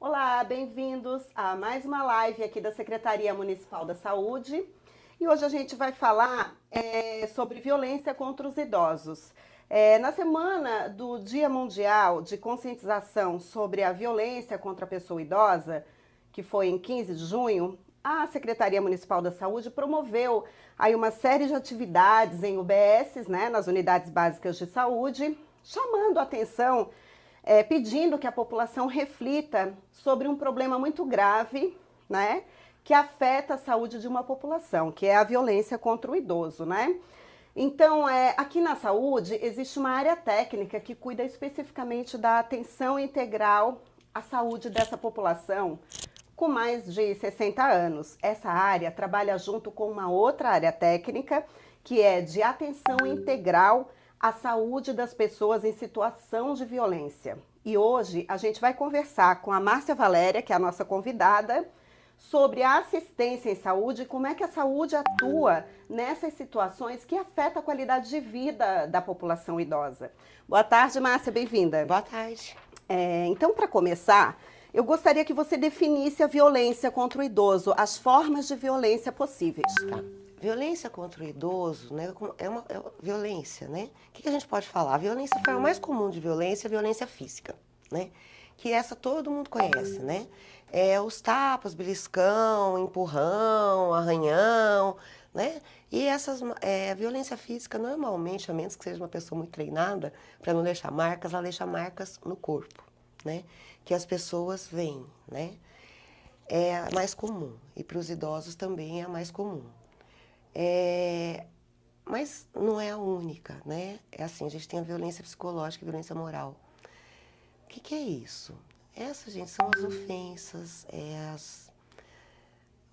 Olá, bem-vindos a mais uma live aqui da Secretaria Municipal da Saúde. E hoje a gente vai falar sobre violência contra os idosos. Na semana do Dia Mundial de Conscientização sobre a Violência contra a Pessoa Idosa, que foi em 15 de junho, a Secretaria Municipal da Saúde promoveu aí uma série de atividades em UBSs, né, nas unidades básicas de saúde, chamando a atenção, pedindo que a população reflita sobre um problema muito grave, né, que afeta a saúde de uma população, que é a violência contra o idoso, né? Então, aqui na saúde existe uma área técnica que cuida especificamente da atenção integral à saúde dessa população com mais de 60 anos. Essa área trabalha junto com uma outra área técnica que é de atenção integral à saúde das pessoas em situação de violência. E hoje a gente vai conversar com a Márcia Valéria, que é a nossa convidada, sobre a assistência em saúde e como é que a saúde atua nessas situações que afetam a qualidade de vida da população idosa. Boa tarde, Márcia, bem-vinda. Boa tarde. Então, para começar, eu gostaria que você definisse a violência contra o idoso, as formas de violência possíveis. Tá. Violência contra o idoso, né, é uma violência, né? O que a gente pode falar? A violência, a forma mais comum de violência é a violência física, né? Que essa todo mundo conhece, né? Os tapas, beliscão, empurrão, arranhão, né? E a violência física, normalmente, a menos que seja uma pessoa muito treinada, para não deixar marcas, ela deixa marcas no corpo, né? Que as pessoas veem, né? É a mais comum, e para os idosos também é a mais comum. Mas não é a única, né? É assim, a gente tem a violência psicológica e a violência moral. O que é isso? Essas, gente, são as ofensas,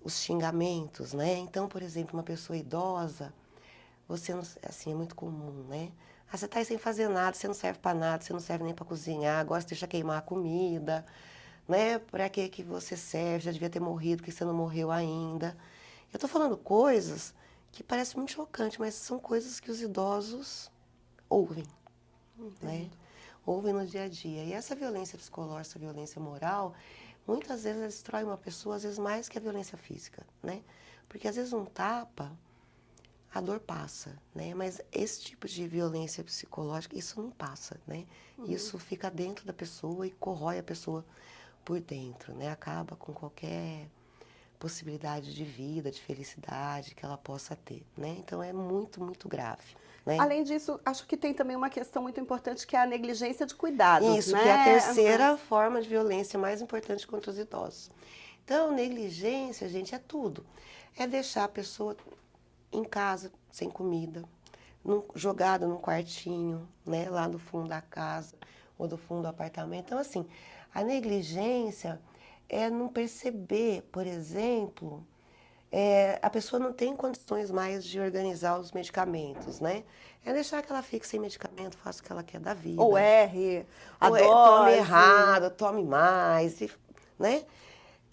os xingamentos, né? Então, por exemplo, uma pessoa idosa, você não, assim, é muito comum, né? Você tá aí sem fazer nada, você não serve para nada, você não serve nem para cozinhar, gosta de deixar queimar a comida, né? Para que você serve? Já devia ter morrido, porque você não morreu ainda. Eu tô falando coisas que parecem muito chocantes, mas são coisas que os idosos ouvem, né? Ouvem no dia a dia. E essa violência psicológica, essa violência moral, muitas vezes ela destrói uma pessoa, às vezes mais que a violência física, né? Porque às vezes um tapa, a dor passa, né? Mas esse tipo de violência psicológica, isso não passa, né? Isso fica dentro da pessoa e corrói a pessoa por dentro, né? Acaba com qualquer possibilidade de vida, de felicidade que ela possa ter, né? Então é muito, muito grave, né? Além disso, acho que tem também uma questão muito importante que é a negligência de cuidados, Isso, né? que é a terceira forma de violência mais importante contra os idosos. Então, negligência, gente, é tudo. É deixar a pessoa em casa, sem comida, jogada num quartinho, né, lá no fundo da casa ou do fundo do apartamento. Então, assim, a negligência é não perceber, por exemplo, a pessoa não tem condições mais de organizar os medicamentos, né? É deixar que ela fique sem medicamento, faça o que ela quer da vida. Ou erre, a Ou dose. tome errado, tome mais, né?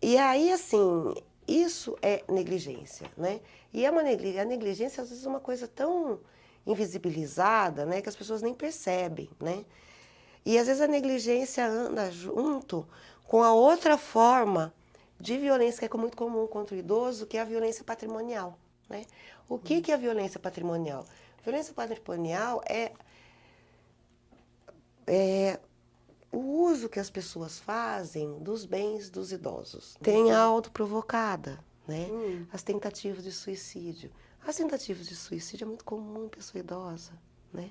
E aí, assim, isso é negligência, né? E a negligência, às vezes, é uma coisa tão invisibilizada, né, que as pessoas nem percebem, né? E, às vezes, a negligência anda junto com a outra forma de violência que é muito comum contra o idoso, que é a violência patrimonial, né? O que é a violência patrimonial? Violência patrimonial é o uso que as pessoas fazem dos bens dos idosos. Tem a autoprovocada, né? As tentativas de suicídio. As tentativas de suicídio é muito comum em pessoa idosa, né?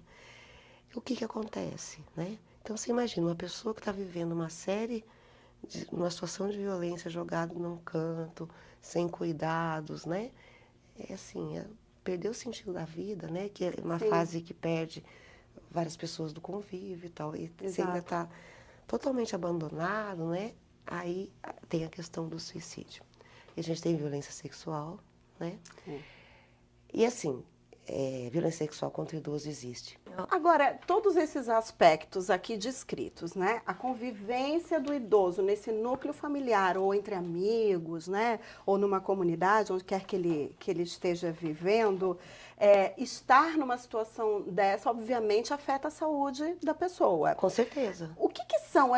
O que acontece, né? Então, você imagina uma pessoa que está vivendo uma situação de violência, jogado num canto, sem cuidados, né? Perdeu o sentido da vida, né? Que é uma fase que perde várias pessoas do convívio e tal, e você ainda está totalmente abandonado, né? Aí tem a questão do suicídio. E a gente tem violência sexual, né? E assim, violência sexual contra idoso existe. Agora, todos esses aspectos aqui descritos, né? A convivência do idoso nesse núcleo familiar, ou entre amigos, né? Ou numa comunidade, onde quer que ele esteja vivendo, estar numa situação dessa, obviamente, afeta a saúde da pessoa. Com certeza. O que são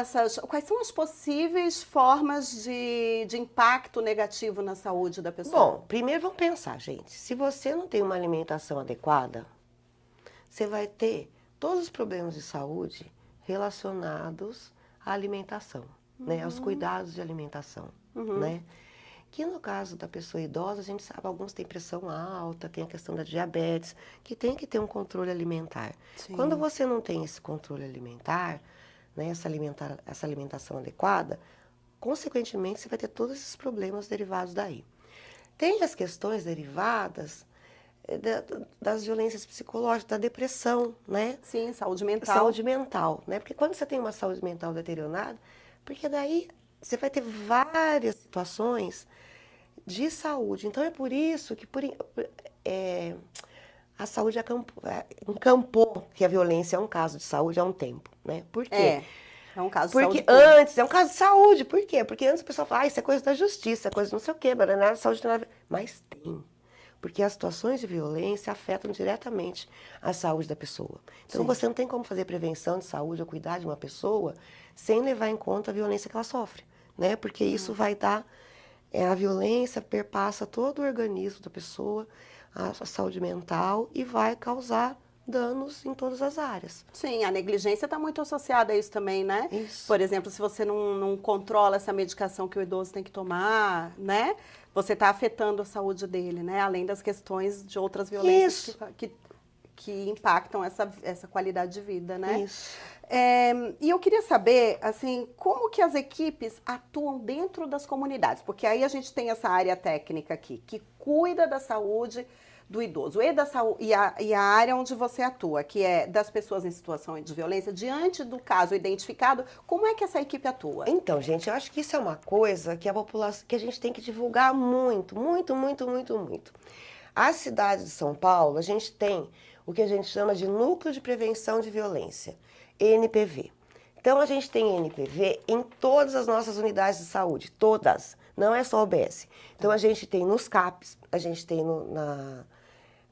quais são as possíveis formas de impacto negativo na saúde da pessoa? Bom, primeiro vamos pensar, gente. Se você não tem uma alimentação adequada, você vai ter todos os problemas de saúde relacionados à alimentação, né? Aos cuidados de alimentação, né? Que no caso da pessoa idosa, a gente sabe, alguns têm pressão alta, tem a questão da diabetes, que tem que ter um controle alimentar. Sim. Quando você não tem esse controle alimentar, né, essa alimentação adequada, consequentemente você vai ter todos esses problemas derivados daí. Tem as questões derivadas das violências psicológicas, da depressão, né? Sim, saúde mental. Saúde mental, né? Porque quando você tem uma saúde mental deteriorada, porque daí você vai ter várias situações de saúde. Então é por isso que a saúde encampou que a violência é um caso de saúde há um tempo, né? Por quê? É um caso de Porque saúde pública. antes é um caso de saúde. Por quê? Porque antes o pessoal fala, isso é coisa da justiça, é coisa não sei o quê, mas não é saúde tem nada a ver. Mas tem. Porque as situações de violência afetam diretamente a saúde da pessoa. Então, você não tem como fazer prevenção de saúde ou cuidar de uma pessoa sem levar em conta a violência que ela sofre, né? Porque isso vai dar... a violência perpassa todo o organismo da pessoa, a saúde mental, e vai causar danos em todas as áreas. Sim, a negligência está muito associada a isso também, né? Isso. Por exemplo, se você não controla essa medicação que o idoso tem que tomar, né? Você está afetando a saúde dele, né? Além das questões de outras violências que impactam essa qualidade de vida, né? Isso. E eu queria saber, assim, como que as equipes atuam dentro das comunidades? Porque aí a gente tem essa área técnica aqui, que cuida da saúde do idoso e a área onde você atua, que é das pessoas em situação de violência, diante do caso identificado, como é que essa equipe atua? Então, gente, eu acho que isso é uma coisa que a população, que a gente tem que divulgar muito, muito, muito, muito, muito. A cidade de São Paulo, a gente tem o que a gente chama de Núcleo de Prevenção de Violência, NPV. Então, a gente tem NPV em todas as nossas unidades de saúde, todas, não é só OBS. Então, a gente tem nos CAPs, a gente tem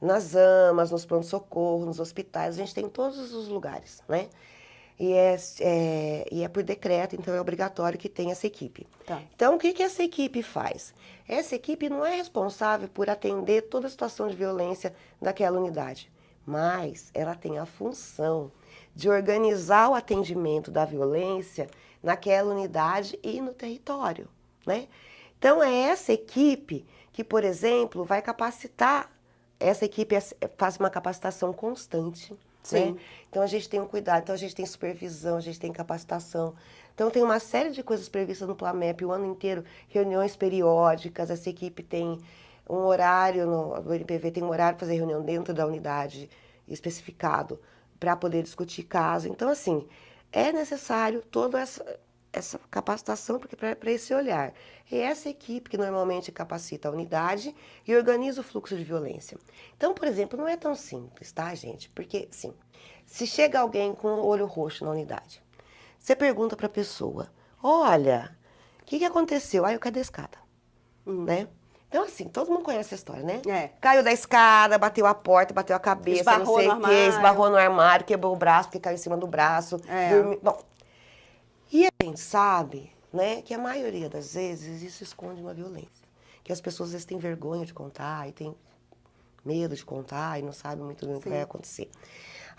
nas AMAs, nos pronto-socorro, nos hospitais, a gente tem em todos os lugares, né? E é por decreto, então é obrigatório que tenha essa equipe. Tá. Então, o que essa equipe faz? Essa equipe não é responsável por atender toda a situação de violência daquela unidade, mas ela tem a função de organizar o atendimento da violência naquela unidade e no território, né? Então, é essa equipe que, por exemplo, vai capacitar. Essa equipe faz uma capacitação constante, Sim. né? Então, a gente tem um cuidado, então a gente tem supervisão, a gente tem capacitação. Então, tem uma série de coisas previstas no Plamep o ano inteiro, reuniões periódicas, essa equipe tem um horário, no NPV tem um horário para fazer reunião dentro da unidade especificado para poder discutir caso. Então, assim, é necessário toda essa capacitação para esse olhar. É essa equipe que normalmente capacita a unidade e organiza o fluxo de violência. Então, por exemplo, não é tão simples, tá, gente? Porque, assim, se chega alguém com o olho roxo na unidade, você pergunta para a pessoa, olha, o que aconteceu? Aí eu caí da escada, né? Então, assim, todo mundo conhece a história, né? Caiu da escada, bateu a porta, bateu a cabeça, esbarrou não sei no o quê, esbarrou no armário, quebrou o braço porque caiu em cima do braço, dormiu. Bom, e a gente sabe, né, que a maioria das vezes isso esconde uma violência. Que as pessoas às vezes têm vergonha de contar e têm medo de contar e não sabem muito bem o que vai acontecer.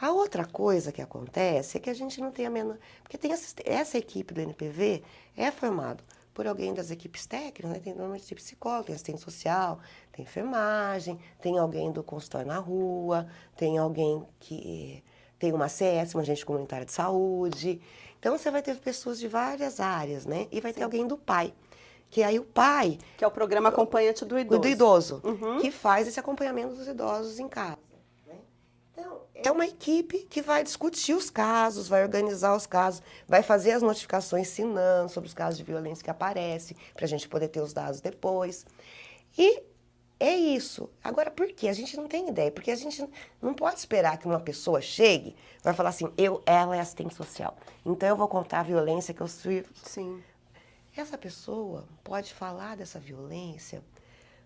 A outra coisa que acontece é que a gente não tem a menor... Porque tem essa equipe do NPV é formada por alguém das equipes técnicas, né? Tem normalmente psicólogo, tem assistente social, tem enfermagem, tem alguém do consultório na rua, tem alguém que tem uma CS, uma agente comunitária de saúde. Então, você vai ter pessoas de várias áreas, né? E vai ter alguém do PAI, que aí o PAI... Que é o programa acompanhante do idoso. Do idoso, que faz esse acompanhamento dos idosos em casa. Né? Então, é uma equipe que vai discutir os casos, vai organizar os casos, vai fazer as notificações SINAM sobre os casos de violência que aparecem, para a gente poder ter os dados depois. E É isso. Agora, por quê? A gente não tem ideia. Porque a gente não pode esperar que uma pessoa chegue e vai falar assim, ela é assistente social. Então eu vou contar a violência que eu sofri. Sim. Essa pessoa pode falar dessa violência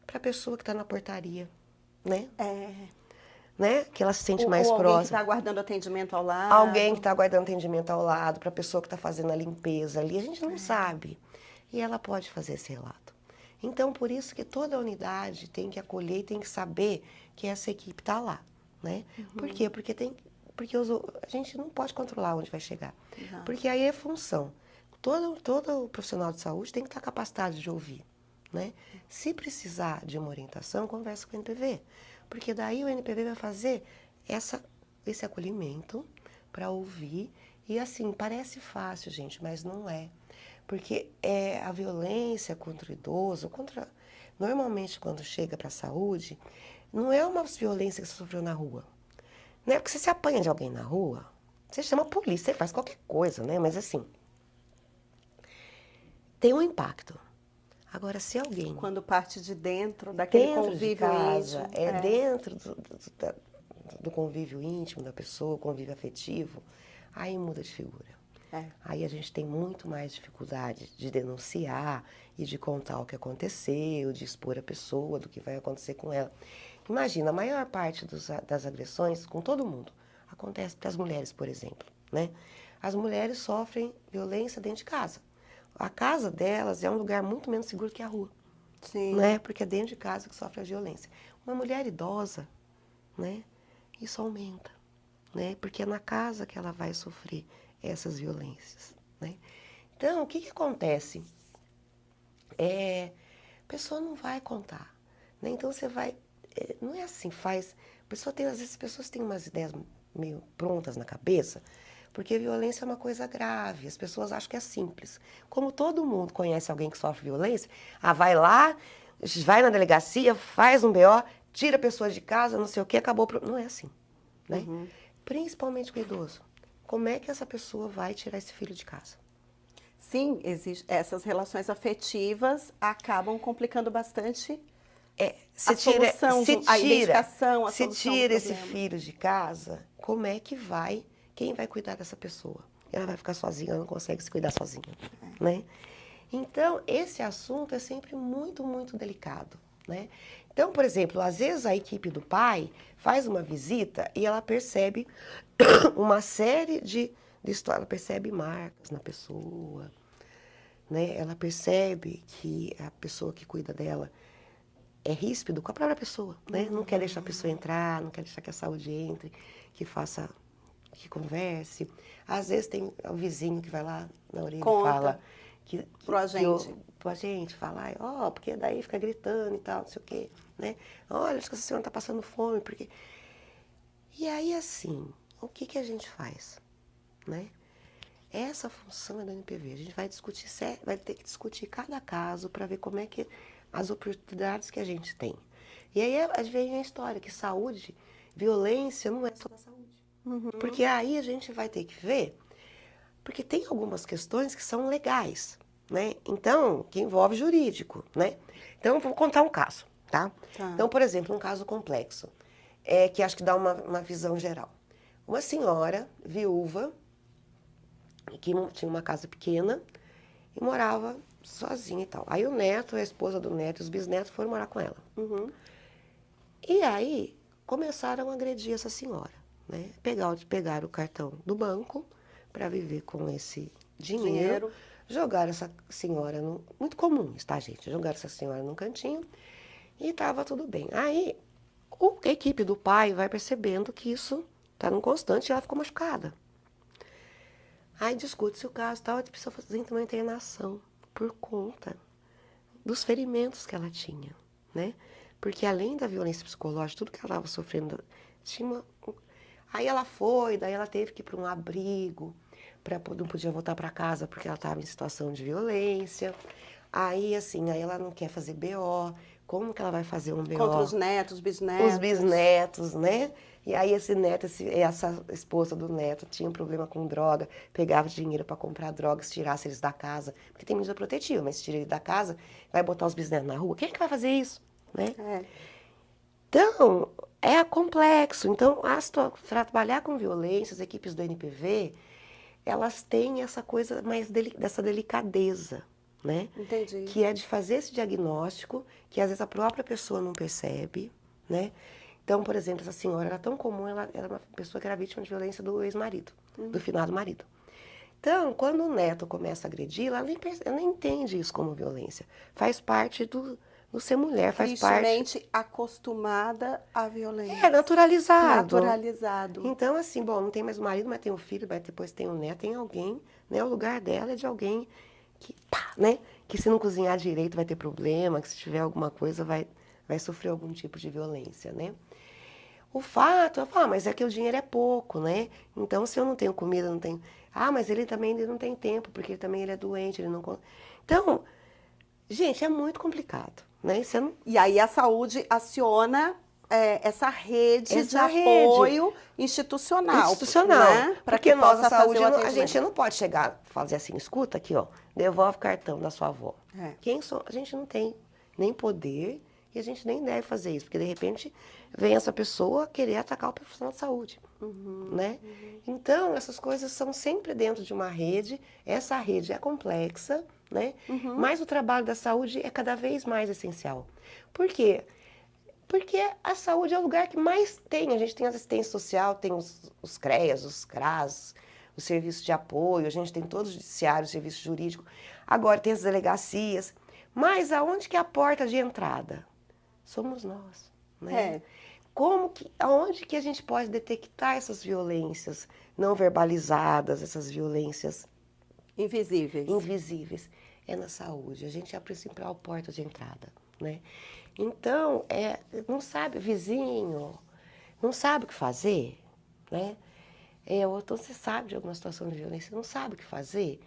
para a pessoa que está na portaria, né? Né? Que ela se sente mais Ou alguém que está próxima. aguardando atendimento ao lado. Alguém que está aguardando atendimento ao lado, para a pessoa que está fazendo a limpeza ali. A gente não sabe. E ela pode fazer esse relato. Então, por isso que toda unidade tem que acolher e tem que saber que essa equipe está lá, né? Por quê? Porque a gente não pode controlar onde vai chegar. Exato. Porque aí é função. Todo profissional de saúde tem que estar capacitado de ouvir, né? Se precisar de uma orientação, conversa com o NPV. Porque daí o NPV vai fazer esse acolhimento para ouvir. E assim, parece fácil, gente, mas não é. Porque a violência contra o idoso, normalmente quando chega para a saúde, não é uma violência que você sofreu na rua. Não é porque você se apanha de alguém na rua, você chama a polícia, você faz qualquer coisa, né? Mas assim, tem um impacto. Agora, se alguém... Quando parte de dentro daquele dentro convívio de casa, íntimo. Dentro do convívio íntimo da pessoa, convívio afetivo, aí muda de figura. Aí a gente tem muito mais dificuldade de denunciar e de contar o que aconteceu, de expor a pessoa, do que vai acontecer com ela. Imagina, a maior parte das agressões, com todo mundo, acontece para as mulheres, por exemplo, né? As mulheres sofrem violência dentro de casa. A casa delas é um lugar muito menos seguro que a rua. Sim. Né? Porque é dentro de casa que sofre a violência. Uma mulher idosa, né? Isso aumenta, né? Porque é na casa que ela vai sofrer essas violências, né? Então, o que acontece? A pessoa não vai contar, né? Então, você vai... não é assim, às vezes as pessoas têm umas ideias meio prontas na cabeça, porque violência é uma coisa grave, as pessoas acham que é simples. Como todo mundo conhece alguém que sofre violência, vai lá, vai na delegacia, faz um BO, tira a pessoa de casa, não sei o que, acabou. Não é assim, né? Principalmente com o idoso. Como é que essa pessoa vai tirar esse filho de casa? Sim, essas relações afetivas acabam complicando bastante a solução, a identificação, a solução do tira esse problema. filho de casa, como é que quem vai cuidar dessa pessoa? Ela vai ficar sozinha, ela não consegue se cuidar sozinha, né? Então, esse assunto é sempre muito, muito delicado, né? Então, por exemplo, às vezes a equipe do pai faz uma visita e ela percebe uma série de histórias, ela percebe marcas na pessoa, né? Ela percebe que a pessoa que cuida dela é ríspido com a própria pessoa, né? Não quer deixar a pessoa entrar, não quer deixar que a saúde entre, que converse. Às vezes tem o vizinho que vai lá na orelha e fala... pro agente. Pro agente, falar, porque daí fica gritando e tal, não sei o quê, né? Olha, acho que essa senhora está passando fome, porque... E aí, assim, o que a gente faz, né? Essa função é da NPV. A gente vai ter que discutir cada caso para ver como é que as oportunidades que a gente tem. E aí vem a história que saúde, violência não é só da saúde. Porque aí a gente vai ter que ver, porque tem algumas questões que são legais, né? Então, que envolve jurídico, né? Então, eu vou contar um caso, tá? Então, por exemplo, um caso complexo, que acho que dá uma visão geral. Uma senhora viúva, que tinha uma casa pequena e morava sozinha e tal. Aí o neto, a esposa do neto e os bisnetos foram morar com ela. E aí começaram a agredir essa senhora, né? Pegaram o cartão do banco para viver com esse dinheiro, jogaram essa senhora, muito comum, tá, gente? Jogaram essa senhora num cantinho e estava tudo bem. Aí a equipe do pai vai percebendo que isso está num constante e ela ficou machucada. Aí discute-se o caso e tal, a pessoa fazer então uma internação por conta dos ferimentos que ela tinha, né? Porque além da violência psicológica, tudo que ela estava sofrendo, Aí ela daí ela teve que ir para um abrigo, não podia voltar para casa porque ela estava em situação de violência. Aí ela não quer fazer BO, como que ela vai fazer um BO? Contra os netos, bisnetos. Os bisnetos, né? E aí esse neto, essa esposa do neto tinha um problema com droga, pegava dinheiro para comprar drogas, tirasse eles da casa, porque tem medida protetiva, mas se tira ele da casa, vai botar os bisnetos na rua. Quem é que vai fazer isso? né? É. Então, é complexo. Então, trabalhar com violência, as equipes do NPV, elas têm essa coisa mais dessa delicadeza, né? Entendi. Que é de fazer esse diagnóstico, que às vezes a própria pessoa não percebe, né? Então, por exemplo, essa senhora era tão comum, ela era uma pessoa que era vítima de violência do ex-marido, do finado marido. Então, quando o neto começa a agredir, ela nem entende isso como violência. Faz parte do ser mulher, faz parte... Tristemente acostumada à violência. É naturalizado. Naturalizado. Então, assim, bom, não tem mais o marido, mas tem o filho, mas depois tem o neto, tem alguém, né? O lugar dela é de alguém que, pá, né? Que se não cozinhar direito vai ter problema, que se tiver alguma coisa vai sofrer algum tipo de violência, né? O fato, eu falo, mas é que o dinheiro é pouco, né? Então, se eu não tenho comida, não tenho... Ah, mas ele não tem tempo, porque ele é doente, ele não... Então, gente, é muito complicado, né? Você não... E aí a saúde aciona essa rede de Essa rede apoio institucional. institucional. Né? Para Porque que nós, possa a saúde, fazer o a atendimento. gente não pode chegar fazer assim, escuta aqui, ó, devolve o cartão da sua avó. É. A gente não tem nem poder e a gente nem deve fazer isso, porque de repente vem essa pessoa querer atacar o profissional de saúde, né? Então, essas coisas são sempre dentro de uma rede, essa rede é complexa, né? Mas o trabalho da saúde é cada vez mais essencial. Por quê? Porque a saúde é o lugar que mais tem. A gente tem assistência social, tem os CREAS, os CRAS, os serviços de apoio, a gente tem todo o judiciário, o serviço jurídico. Agora tem as delegacias. Mas aonde que é a porta de entrada? Somos nós, né? Aonde que a gente pode detectar essas violências não verbalizadas, essas violências Invisíveis. invisíveis? É na saúde. A gente é a principal porta de entrada, né? Então, não sabe, vizinho, não sabe o que fazer, né? Ou então você sabe de alguma situação de violência, não sabe o que fazer,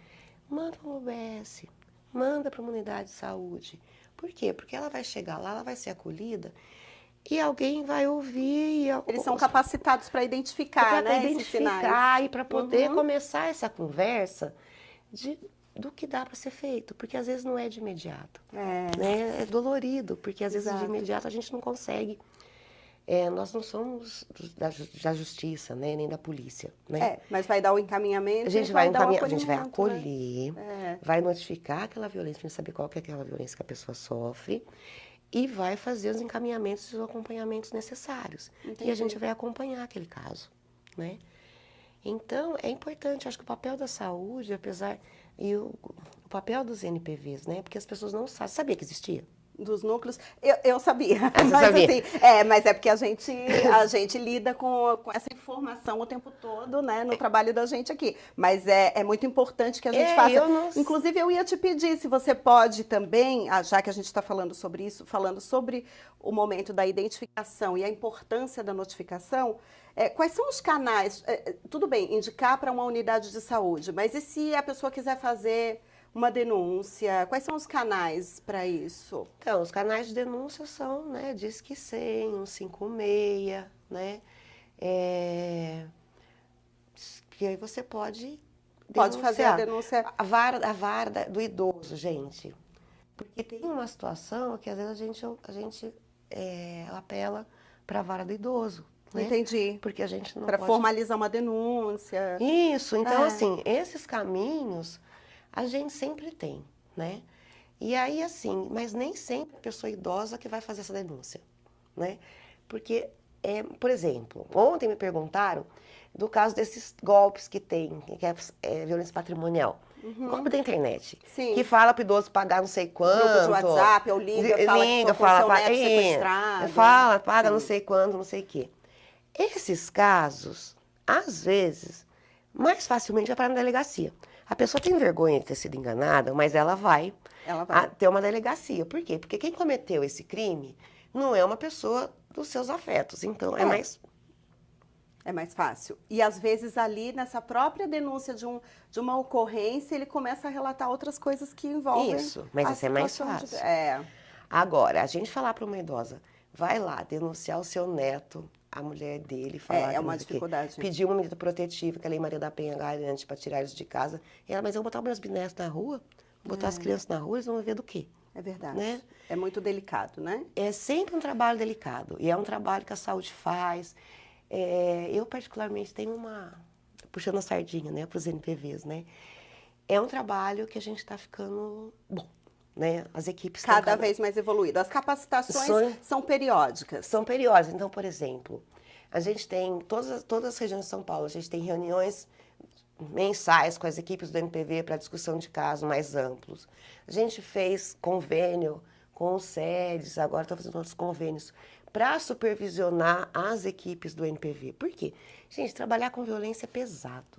manda para o UBS, manda para uma unidade de saúde. Por quê? Porque ela vai chegar lá, ela vai ser acolhida e alguém vai ouvir. Eles são capacitados para identificar, né, esses sinais. E para poder começar essa conversa do que dá para ser feito, porque às vezes não é de imediato. Né? É dolorido, porque às vezes de imediato a gente não consegue. Nós não somos da justiça, né? Nem da polícia. Né? Mas vai dar o encaminhamento. A gente vai acolher, né? vai notificar aquela violência, para saber qual que é aquela violência que a pessoa sofre, e vai fazer os encaminhamentos e os acompanhamentos necessários. Entendi. E a gente vai acompanhar aquele caso. Né? Então, é importante, acho que o papel da saúde, e o papel dos NPVs, né? Porque as pessoas não sabem. Sabia que existia? Dos núcleos, eu sabia. Você mas sabia? Assim, mas é porque a gente lida com essa informação o tempo todo, né, no trabalho da gente aqui. Mas é muito importante que a gente faça. Inclusive, eu ia te pedir se você pode também, já que a gente está falando sobre isso, falando sobre o momento da identificação e a importância da notificação, quais são os canais? Tudo bem, indicar para uma unidade de saúde, mas e se a pessoa quiser fazer uma denúncia? Quais são os canais para isso? Então, os canais de denúncia são, né, Disque 100, 156, né? Que aí você pode Pode fazer a denúncia. A vara do idoso, gente. Porque tem uma situação que às vezes a gente apela para a vara do idoso. Né? Entendi. Porque a gente não para pode... formalizar uma denúncia. Isso, então assim, esses caminhos a gente sempre tem, né? E aí assim, mas nem sempre a pessoa idosa que vai fazer essa denúncia, né? Porque, por exemplo, ontem me perguntaram do caso desses golpes que tem, que é violência patrimonial. Golpe da internet. Sim. Que fala para o idoso pagar não sei quanto. Grupo de WhatsApp, ou liga, fala que seu neto sequestrado. Fala, paga não sei quanto, não sei o quê. Esses casos, às vezes, mais facilmente vai para na delegacia. A pessoa tem vergonha de ter sido enganada, mas ela vai ter uma delegacia. Por quê? Porque quem cometeu esse crime não é uma pessoa dos seus afetos. Então, é mais... É mais fácil. E às vezes ali, nessa própria denúncia de uma ocorrência, ele começa a relatar outras coisas que envolvem... Isso, mas isso é mais fácil. Agora, a gente falar para uma idosa, vai lá denunciar o seu neto, a mulher dele, falar é uma dificuldade. Pedir uma medida protetiva, que a Lei Maria da Penha garante para tirar eles de casa. E ela, mas eu vou botar meus bisnetos na rua, vou botar as crianças na rua, eles vão ver do quê? É verdade. Né? É muito delicado, né? É sempre um trabalho delicado, e é um trabalho que a saúde faz. Eu, particularmente, tenho puxando a sardinha, né, para os NPVs, né? É um trabalho que a gente está ficando bom, né? As equipes estão Cada vez mais evoluído. As capacitações são periódicas. São periódicas. Então, por exemplo, a gente tem, todas as regiões de São Paulo, a gente tem reuniões mensais com as equipes do NPV para discussão de casos mais amplos. A gente fez convênio com os SEDES, agora estou fazendo outros convênios, para supervisionar as equipes do NPV. Por quê? Gente, trabalhar com violência é pesado,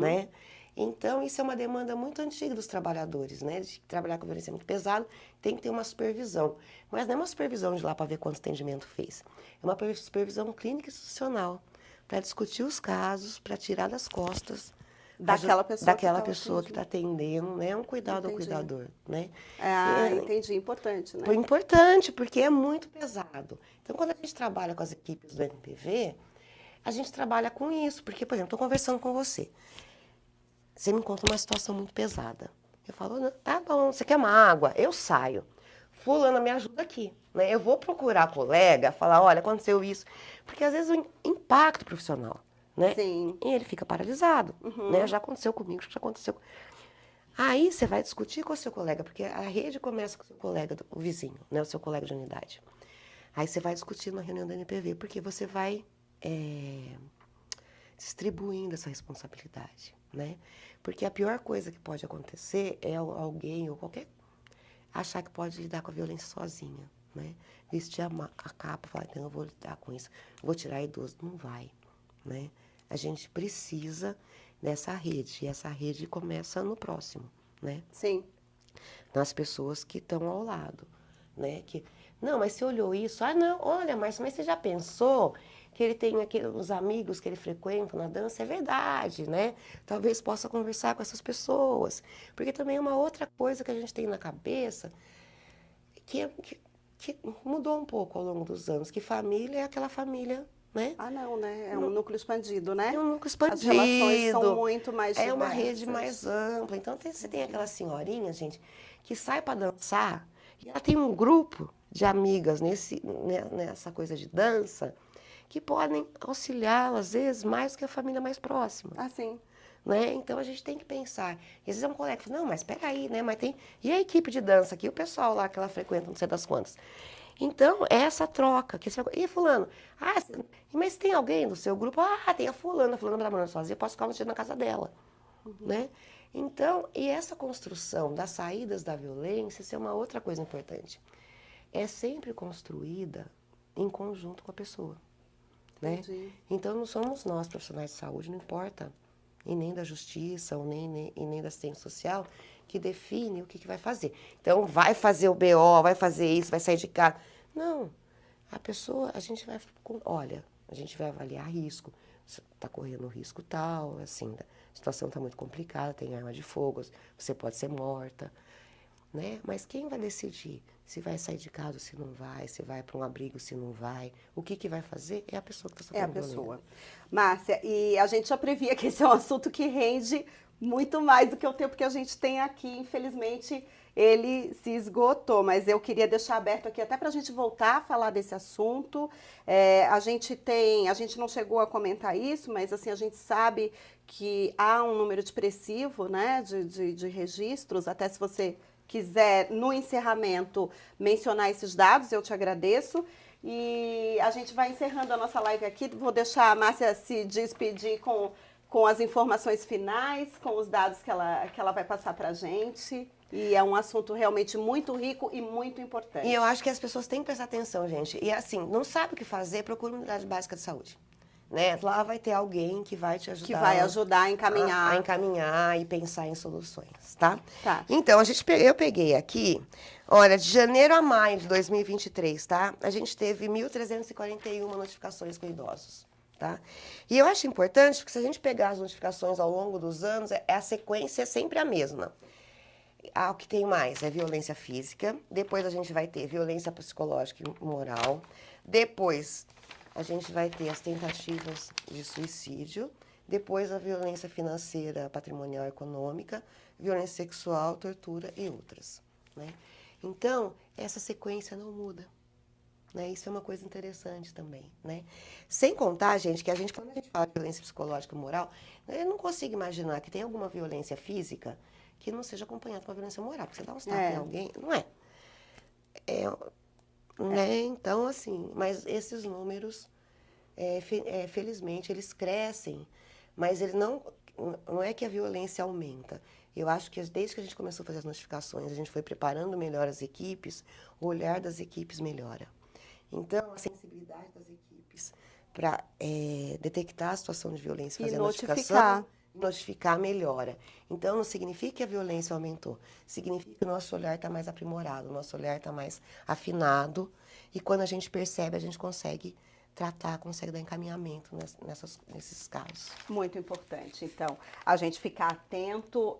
né? Então, isso é uma demanda muito antiga dos trabalhadores, né? De trabalhar com violência é muito pesado, tem que ter uma supervisão. Mas não é uma supervisão de lá para ver quanto atendimento fez. É uma supervisão clínica institucional, para discutir os casos, para tirar das costas daquela pessoa que está atendendo, né? Um cuidado ao cuidador, né? Entendi. Importante, né? Importante, porque é muito pesado. Então, quando a gente trabalha com as equipes do NPV, a gente trabalha com isso. Porque, por exemplo, estou conversando com você. Você me conta uma situação muito pesada. Eu falo, tá bom, você quer uma água? Eu saio. Fulana, me ajuda aqui. Né? Eu vou procurar a colega, falar, olha, aconteceu isso. Porque, às vezes, o impacto profissional, né? Sim. E ele fica paralisado. Né? Já aconteceu comigo, já aconteceu. Aí você vai discutir com o seu colega, porque a rede começa com o seu colega, o vizinho, né? O seu colega de unidade. Aí você vai discutir na reunião da NPV, porque você vai distribuindo essa responsabilidade, né? Porque a pior coisa que pode acontecer é alguém ou qualquer achar que pode lidar com a violência sozinha, né? Vestir a capa, falar, então eu vou lidar com isso, vou tirar idoso. Não vai, né? A gente precisa dessa rede, e essa rede começa no próximo, né? Sim. Nas pessoas que estão ao lado, né? Que, não, mas você olhou isso? Ah, não, olha, mas você já pensou que ele tem os amigos que ele frequenta na dança? É verdade, né? Talvez possa conversar com essas pessoas. Porque também é uma outra coisa que a gente tem na cabeça que mudou um pouco ao longo dos anos, que família é aquela família, né? Ah, não, né? É um núcleo expandido, né? É um núcleo expandido. As relações são muito mais diversas. É uma rede mais ampla. Então, você tem aquela senhorinha, gente, que sai para dançar e ela tem um grupo de amigas nessa coisa de dança que podem auxiliá-la, às vezes, mais do que a família mais próxima. Ah, sim. Né? Então, a gente tem que pensar. E às vezes é um colega que fala, não, mas peraí, né? Mas tem... E a equipe de dança aqui, o pessoal lá que ela frequenta, não sei das quantas. Então, é essa troca. E fulano? Ah, mas tem alguém do seu grupo? Ah, tem a fulana tá morando sozinha, eu posso ficar um dia na casa dela. Né? Então, e essa construção das saídas da violência, isso é uma outra coisa importante. É sempre construída em conjunto com a pessoa. Né? Então, não somos nós, profissionais de saúde, não importa, e nem da justiça, e nem da assistência social, que define o que vai fazer. Então, vai fazer o BO, vai fazer isso, vai sair de casa. Não. A pessoa, a gente vai avaliar risco. Você está correndo risco tal, assim, a situação está muito complicada, tem arma de fogo, você pode ser morta. Né? Mas quem vai decidir se vai sair de casa, se não vai, se vai para um abrigo, se não vai, o que vai fazer é a pessoa que está sofrendo. É a pessoa. Márcia, e a gente já previa que esse é um assunto que rende muito mais do que o tempo que a gente tem aqui. Infelizmente, ele se esgotou, mas eu queria deixar aberto aqui até para a gente voltar a falar desse assunto. A gente não chegou a comentar isso, mas assim, a gente sabe que há um número expressivo, né, de registros, até se você quiser, no encerramento, mencionar esses dados, eu te agradeço. E a gente vai encerrando a nossa live aqui. Vou deixar a Márcia se despedir com as informações finais, com os dados que ela vai passar para a gente. E é um assunto realmente muito rico e muito importante. E eu acho que as pessoas têm que prestar atenção, gente. E assim, não sabe o que fazer, procura uma unidade básica de saúde. Né? Lá vai ter alguém que vai te ajudar. Que vai ajudar a encaminhar. A encaminhar e pensar em soluções, tá? Tá. Então, eu peguei aqui, olha, de janeiro a maio de 2023, tá? A gente teve 1.341 notificações com idosos, tá? E eu acho importante, porque se a gente pegar as notificações ao longo dos anos, a sequência é sempre a mesma. O que tem mais é violência física, depois a gente vai ter violência psicológica e moral, depois a gente vai ter as tentativas de suicídio, depois a violência financeira, patrimonial e econômica, violência sexual, tortura e outras. Né? Então, essa sequência não muda. Né? Isso é uma coisa interessante também, né? Sem contar, gente, que quando a gente fala de violência psicológica e moral, eu não consigo imaginar que tem alguma violência física que não seja acompanhada com uma violência moral. Porque você dá um tapa em alguém, não é? Né? Então, assim, mas esses números, felizmente, eles crescem, mas ele não é que a violência aumenta. Eu acho que desde que a gente começou a fazer as notificações, a gente foi preparando melhor as equipes, o olhar das equipes melhora. Então, a sensibilidade das equipes para detectar a situação de violência, fazer a notificação, notificar melhora. Então, não significa que a violência aumentou, significa que o nosso olhar está mais aprimorado, o nosso olhar está mais afinado, e quando a gente percebe, a gente consegue tratar, consegue dar encaminhamento nesses casos. Muito importante, então, a gente ficar atento,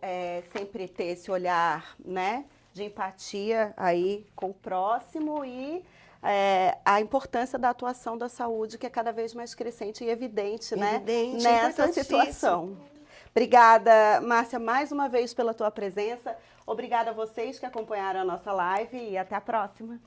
sempre ter esse olhar, né, de empatia aí com o próximo e a importância da atuação da saúde, que é cada vez mais crescente e evidente, né, nessa situação. Obrigada, Márcia, mais uma vez pela tua presença. Obrigada a vocês que acompanharam a nossa live e até a próxima.